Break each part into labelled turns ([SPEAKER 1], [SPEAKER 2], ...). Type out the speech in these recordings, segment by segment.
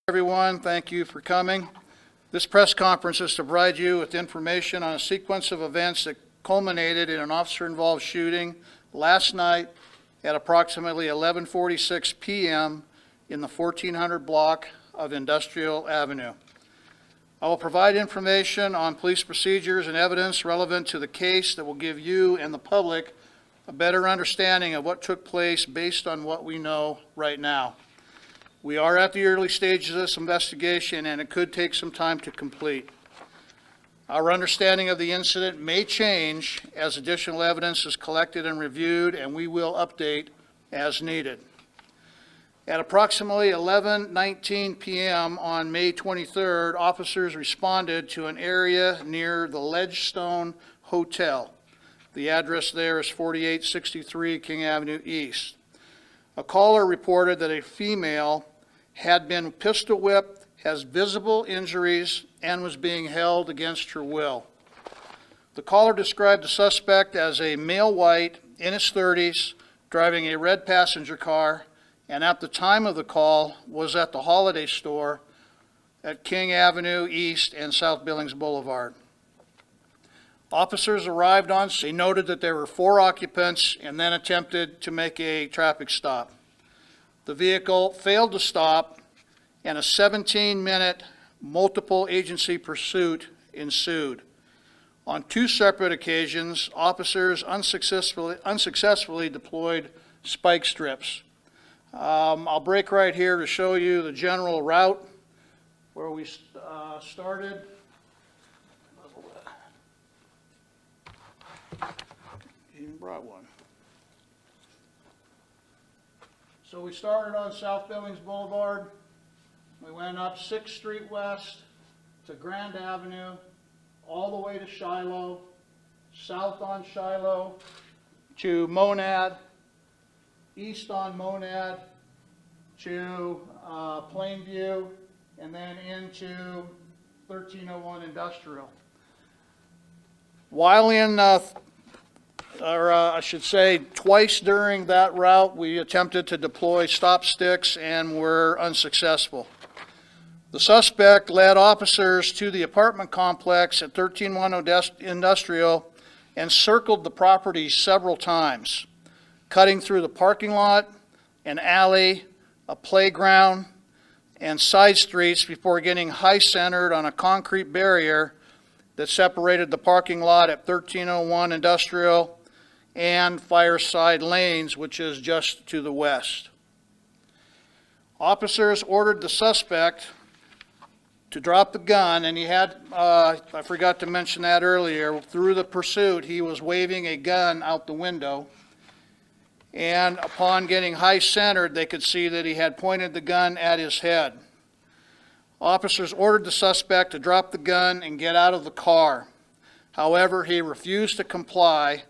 [SPEAKER 1] Everyone, thank you for coming. This press conference is to provide you with information on a sequence of events that culminated in an officer-involved shooting last night at approximately 11:46 p.m. in the 1400 block of Industrial Avenue. I will provide information on police procedures and evidence relevant to the case that will give you and the public a better understanding of what took place based on what we know right now. We are at the early stages of this investigation, and it could take some time to complete. Our understanding of the incident may change as additional evidence is collected and reviewed, and we will update as needed. At approximately 11:19 p.m. on May 23rd, officers responded to an area near the Ledgestone Hotel. The address there is 4863 King Avenue East. A caller reported that a female had been pistol whipped, has visible injuries, and was being held against her will. The caller described the suspect as a male white in his 30s, driving a red passenger car, and at the time of the call was at the Holiday Store at King Avenue East and South Billings Boulevard. Officers arrived on scene. They noted that there were 4 occupants and then attempted to make a traffic stop. The vehicle failed to stop, and a 17-minute multiple agency pursuit ensued. On 2 separate occasions, officers unsuccessfully deployed spike strips. I'll break right here to show you the general route where we started. Even brought one. So we started on South Billings Boulevard. We went up 6th Street West to Grand Avenue, all the way to Shiloh, south on Shiloh to Monad, east on Monad to Plainview, and then into 1301 Industrial. While in I should say twice during that route, we attempted to deploy stop sticks and were unsuccessful. The suspect led officers to the apartment complex at 1310 Industrial and circled the property several times, cutting through the parking lot, an alley, a playground, and side streets before getting high-centered on a concrete barrier that separated the parking lot at 1301 Industrial and Fireside Lanes, which is just to the west. Officers ordered the suspect to drop the gun, and he had, I forgot to mention that earlier, through the pursuit he was waving a gun out the window, and upon getting high-centered they could see that he had pointed the gun at his head. Officers ordered the suspect to drop the gun and get out of the car. However, he refused to comply,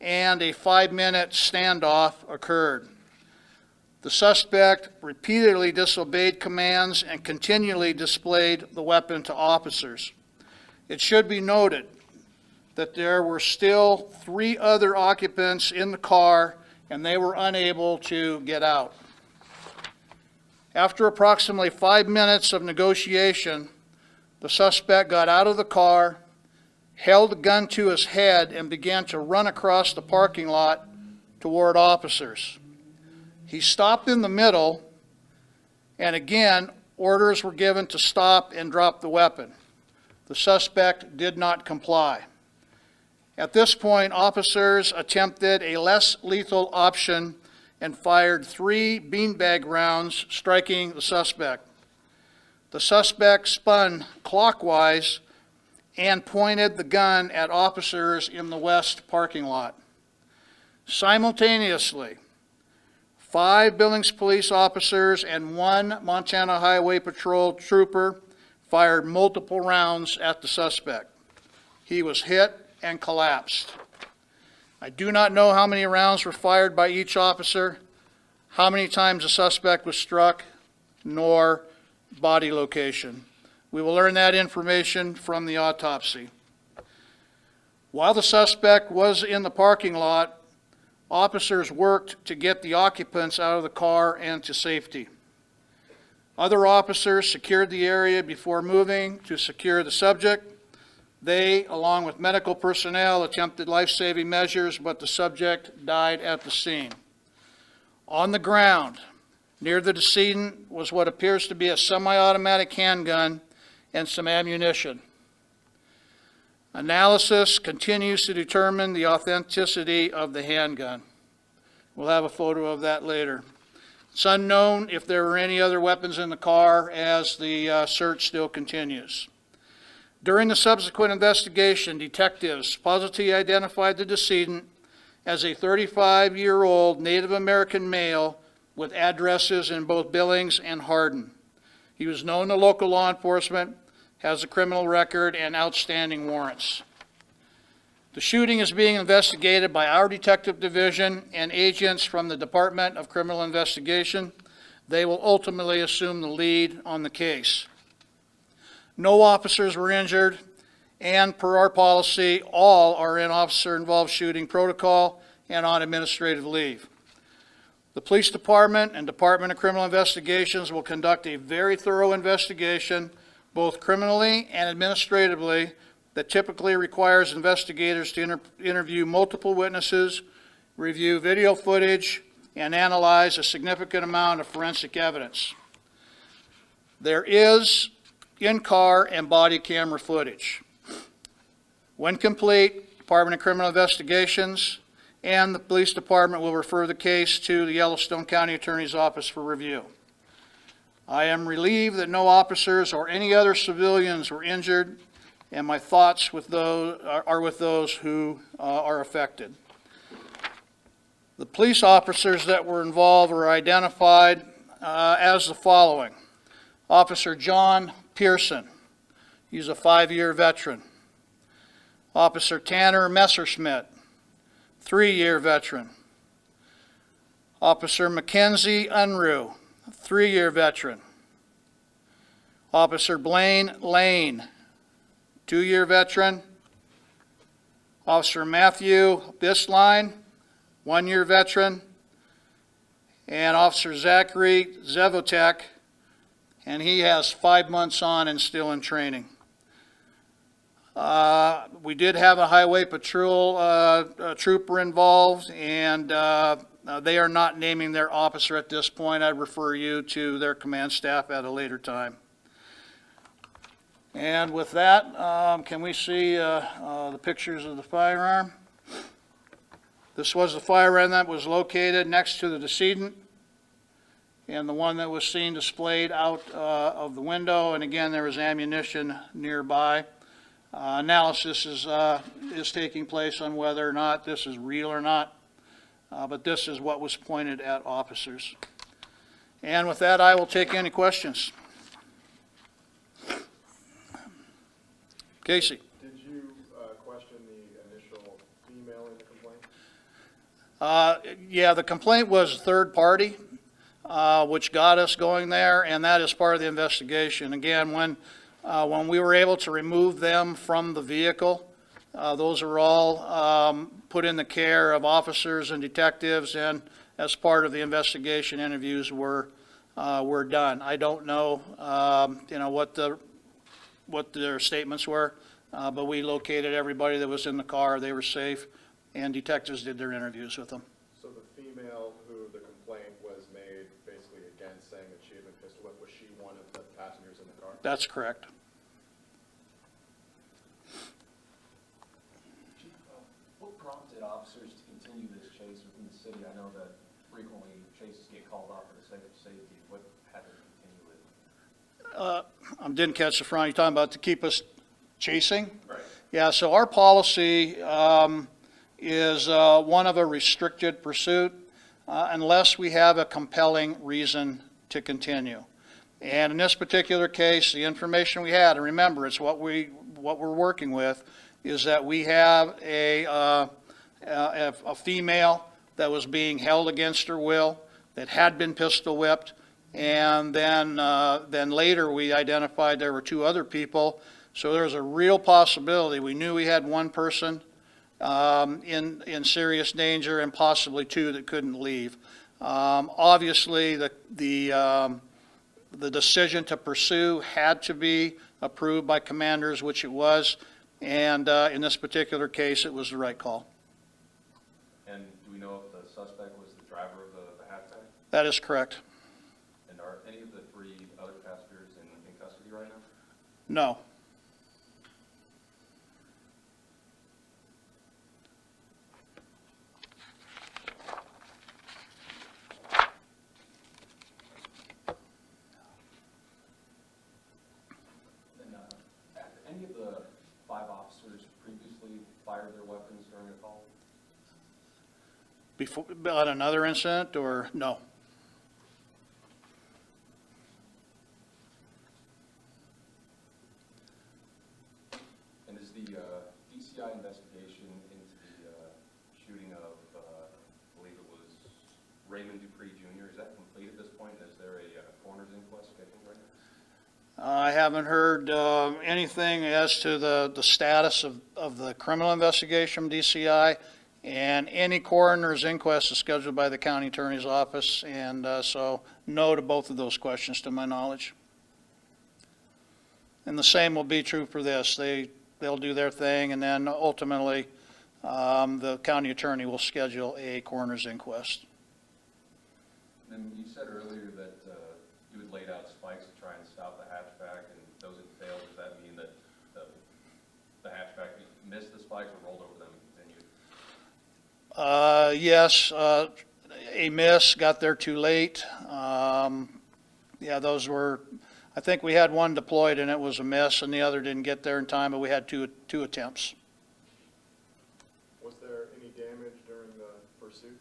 [SPEAKER 1] and a 5-minute standoff occurred. The suspect repeatedly disobeyed commands and continually displayed the weapon to officers. It should be noted that there were still 3 other occupants in the car, and they were unable to get out. After approximately 5 minutes of negotiation, the suspect got out of the car, held the gun to his head, and began to run across the parking lot toward officers. He stopped in the middle, and again, orders were given to stop and drop the weapon. The suspect did not comply. At this point, officers attempted a less lethal option and fired 3 beanbag rounds, striking the suspect. The suspect spun clockwise and pointed the gun at officers in the west parking lot. Simultaneously, 5 Billings police officers and 1 Montana Highway Patrol trooper fired multiple rounds at the suspect. He was hit and collapsed. I do not know how many rounds were fired by each officer, how many times the suspect was struck, nor body location. We will learn that information from the autopsy. While the suspect was in the parking lot, officers worked to get the occupants out of the car and to safety. Other officers secured the area before moving to secure the subject. They, along with medical personnel, attempted life-saving measures, but the subject died at the scene. On the ground, near the decedent, was what appears to be a semi-automatic handgun and some ammunition. Analysis continues to determine the authenticity of the handgun. We'll have a photo of that later. It's unknown if there were any other weapons in the car as the search still continues. During the subsequent investigation, detectives positively identified the decedent as a 35-year-old Native American male with addresses in both Billings and Hardin. He was known to local law enforcement, has a criminal record, and outstanding warrants. The shooting is being investigated by our detective division and agents from the Department of Criminal Investigation. They will ultimately assume the lead on the case. No officers were injured, and per our policy, all are in officer-involved shooting protocol and on administrative leave. The Police Department and Department of Criminal Investigations will conduct a very thorough investigation, both criminally and administratively, that typically requires investigators to interview multiple witnesses, review video footage, and analyze a significant amount of forensic evidence. There is in-car and body camera footage. When complete, Department of Criminal Investigations and the Police Department will refer the case to the Yellowstone County Attorney's Office for review. I am relieved that no officers or any other civilians were injured, and my thoughts with those are with those who are affected. The police officers that were involved were identified as the following. Officer John Pearson, he's a 5-year veteran. Officer Tanner Messerschmidt, 3-year veteran. Officer Mackenzie Unruh, 3-year veteran. Officer Blaine Lane, 2-year veteran. Officer Matthew Bisline, 1-year veteran. And Officer Zachary Zevotek, and he has 5 months on and still in training. We did have a highway patrol trooper involved, and they are not naming their officer at this point. I'd refer you to their command staff at a later time. And with that, can we see the pictures of the firearm? This was the firearm that was located next to the decedent, and the one that was seen displayed out of the window. And again, there was ammunition nearby. Analysis is taking place on whether or not this is real or not, but this is what was pointed at officers. And with that, I will take any questions. Casey.
[SPEAKER 2] Did you question the initial female in the complaint?
[SPEAKER 1] Yeah, the complaint was third party, which got us going there, and that is part of the investigation. Again, when we were able to remove them from the vehicle, those are all put in the care of officers and detectives, and as part of the investigation, interviews were done. I don't know, what their statements were, but we located everybody that was in the car. They were safe, and detectives did their interviews with them.
[SPEAKER 2] So the female who the complaint was made basically against, saying that she had been pistol whipped, was she one of the passengers in the car?
[SPEAKER 1] That's correct.
[SPEAKER 3] Chief, what prompted officers to continue this chase within the city? I know that frequently chases get called off for the sake of safety. What had to continue with?
[SPEAKER 1] I didn't catch the front. You're talking about to keep us chasing?
[SPEAKER 2] Right.
[SPEAKER 1] Yeah, so our policy is one of a restricted pursuit unless we have a compelling reason to continue. And in this particular case, the information we had, and remember, it's what we're working with, is that we have a female that was being held against her will, that had been pistol whipped, and then later we identified there were 2 other people. So there's a real possibility. We knew we had 1 person in serious danger, and possibly 2 that couldn't leave. Obviously, the the decision to pursue had to be approved by commanders, which it was, and in this particular case, it was the right call.
[SPEAKER 3] And do we know if the suspect was the driver of the hatchback?
[SPEAKER 1] That is correct.
[SPEAKER 3] And are any of the 3 other passengers in custody right now?
[SPEAKER 1] No.
[SPEAKER 3] And any of the 5 officers previously fired their weapons during a call?
[SPEAKER 1] Before, on another incident, or no?
[SPEAKER 3] And is the DCI investigation into the shooting of, I believe it was Raymond Dupree Jr., is that complete at this point? Is there a coroner's inquest scheduled right now?
[SPEAKER 1] I haven't heard anything as to the status of the criminal investigation from DCI, and any coroner's inquest is scheduled by the county attorney's office, and so no to both of those questions to my knowledge. And the same will be true for this. They'll do their thing, and then ultimately the county attorney will schedule a coroner's inquest.
[SPEAKER 3] And you said earlier that you had laid out spikes to try and stop the hatchback, and those had failed. Does that mean that the hatchback missed the spikes or rolled over them and continued?
[SPEAKER 1] Yes, a miss, got there too late. Yeah, those were, I think we had one deployed and it was a miss, and the other didn't get there in time, but we had two attempts.
[SPEAKER 2] Was there any damage during the pursuit?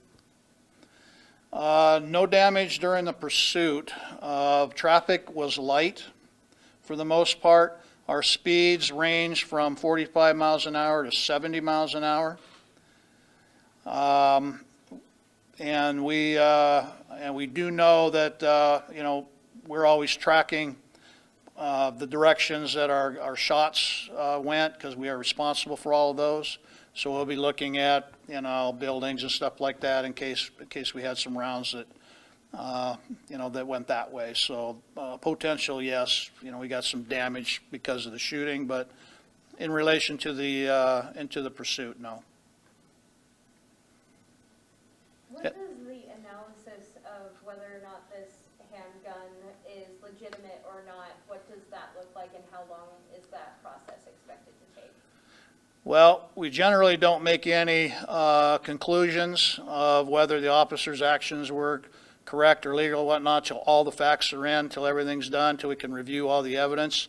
[SPEAKER 1] No damage during the pursuit. Traffic was light for the most part. Our speeds ranged from 45 miles an hour to 70 miles an hour. And we do know that, you know, we're always tracking the directions that our shots went, because we are responsible for all of those. So we'll be looking at, you know, buildings and stuff like that in case we had some rounds that, you know, that went that way. So potential, yes, you know, we got some damage because of the shooting, but in relation to the pursuit, no.
[SPEAKER 4] What is the analysis of whether or not this handgun is legitimate or not? What does that look like, and how long is that process expected to take?
[SPEAKER 1] Well, we generally don't make any conclusions of whether the officer's actions were correct or legal or whatnot till all the facts are in, till everything's done, till we can review all the evidence.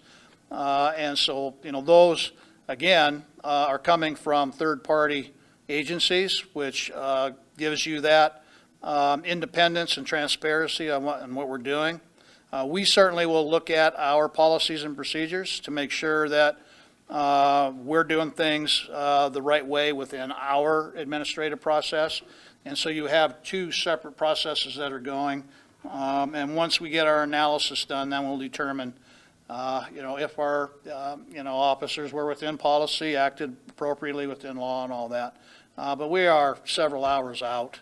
[SPEAKER 1] And so, you know, those, again, are coming from third-party agencies, which gives you that independence and transparency on what we're doing. We certainly will look at our policies and procedures to make sure that we're doing things the right way within our administrative process. And so you have two separate processes that are going. And once we get our analysis done, then we'll determine, you know, if our, you know, officers were within policy, acted appropriately within law and all that. But we are several hours out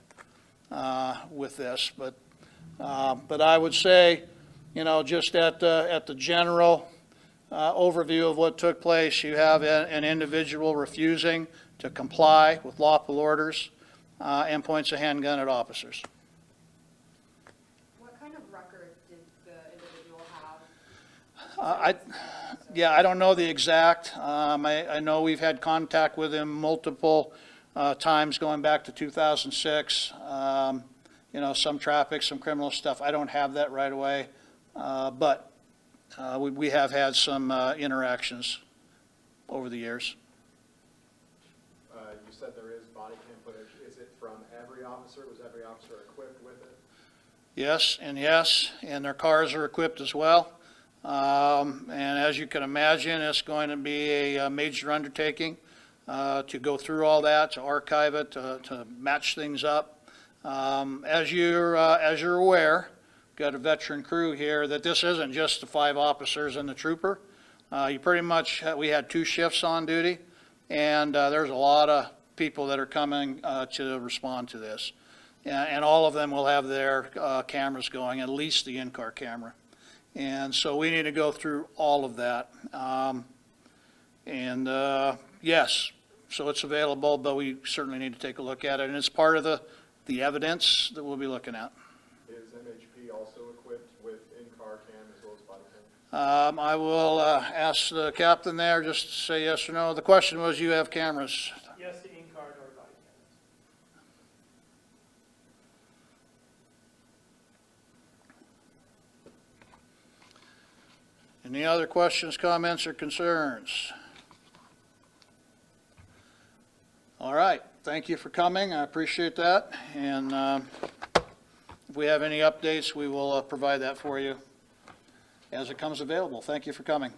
[SPEAKER 1] with this. But I would say, you know, just at the general overview of what took place, you have an individual refusing to comply with lawful orders and points a handgun at officers.
[SPEAKER 5] What kind of record did the individual have?
[SPEAKER 1] I don't know the exact. I know we've had contact with him multiple times going back to 2006. You know, some traffic, some criminal stuff. I don't have that right away, but we have had some interactions over the years.
[SPEAKER 2] You said there is body cam footage. Is it from every officer? Was every officer equipped with it?
[SPEAKER 1] Yes, and their cars are equipped as well. And as you can imagine, it's going to be a major undertaking to go through all that, to archive it, to match things up. As you're aware, got a veteran crew here, that this isn't just the 5 officers and the trooper. You pretty much, we had 2 shifts on duty, and there's a lot of people that are coming to respond to this. And all of them will have their cameras going, at least the in-car camera. And so we need to go through all of that. Yes, so it's available, but we certainly need to take a look at it, and it's part of the evidence that we'll be looking at.
[SPEAKER 2] Is MHP also equipped with in-car cam as well as body cam?
[SPEAKER 1] I will ask the captain there just to say yes or no. The question was, you have cameras.
[SPEAKER 6] Yes, the in-car or body cameras.
[SPEAKER 1] Any other questions, comments, or concerns? All right, thank you for coming, I appreciate that, and if we have any updates, we will provide that for you as it comes available. Thank you for coming.